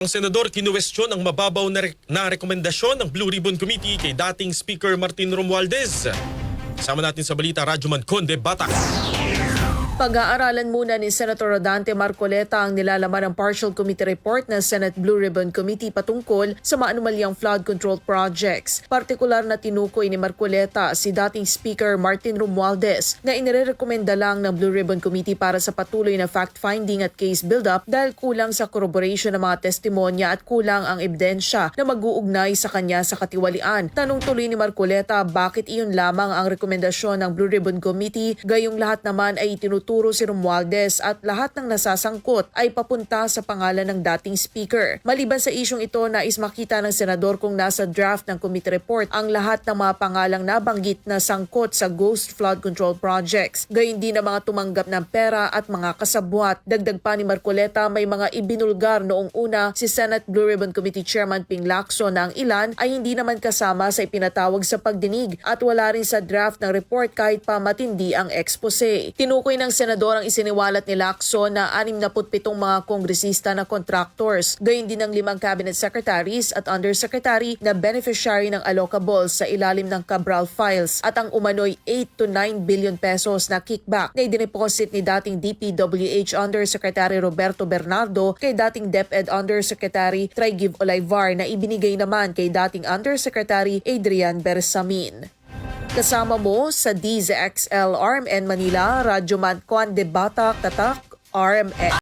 Ang senador kinuwestiyon ang mababaw na rekomendasyon ng Blue Ribbon Committee kay dating Speaker Martin Romualdez. Kasama natin sa balita, Rajuman Conde Batak. Pag-aaralan muna ni Senator Rodante Marcoleta ang nilalaman ng Partial Committee Report ng Senate Blue Ribbon Committee patungkol sa maanumalyang flood control projects. Partikular na tinukoy ni Marcoleta si dating Speaker Martin Romualdez na inirekomenda lang ng Blue Ribbon Committee para sa patuloy na fact-finding at case build-up dahil kulang sa corroboration ng mga testimonya at kulang ang ebidensya na mag-uugnay sa kanya sa katiwalian. Tanong tuloy ni Marcoleta bakit iyon lamang ang rekomendasyon ng Blue Ribbon Committee gayong lahat naman ay itinuturo si Romualdez at lahat ng nasasangkot ay papunta sa pangalan ng dating speaker. Maliban sa isyong ito, nais makita ng senador kung nasa draft ng committee report ang lahat ng mga pangalang nabanggit na sangkot sa ghost flood control projects. Gayon din ang mga tumanggap ng pera at mga kasabwat. Dagdag pa ni Marcoleta, may mga ibinulgar noong una si Senate Blue Ribbon Committee Chairman Ping Lacson na ang ilan ay hindi naman kasama sa ipinatawag sa pagdinig at wala rin sa draft ng report kahit pa matindi ang expose. Tinukoy ng senador ang isiniwalat ni Lacson na 67 mga kongresista na contractors, gayon din ng 5 cabinet secretaries at undersecretary na beneficiary ng allocables sa ilalim ng Cabral files at ang umano'y 8 to 9 billion pesos na kickback na idineposit ni dating DPWH Undersecretary Roberto Bernardo kay dating DepEd Undersecretary Traigiv Olivar na ibinigay naman kay dating Undersecretary Adrian Bersamin. Kasama mo sa DZXL RMN Manila, Rajuman Conde Batak, Tatak, RMN.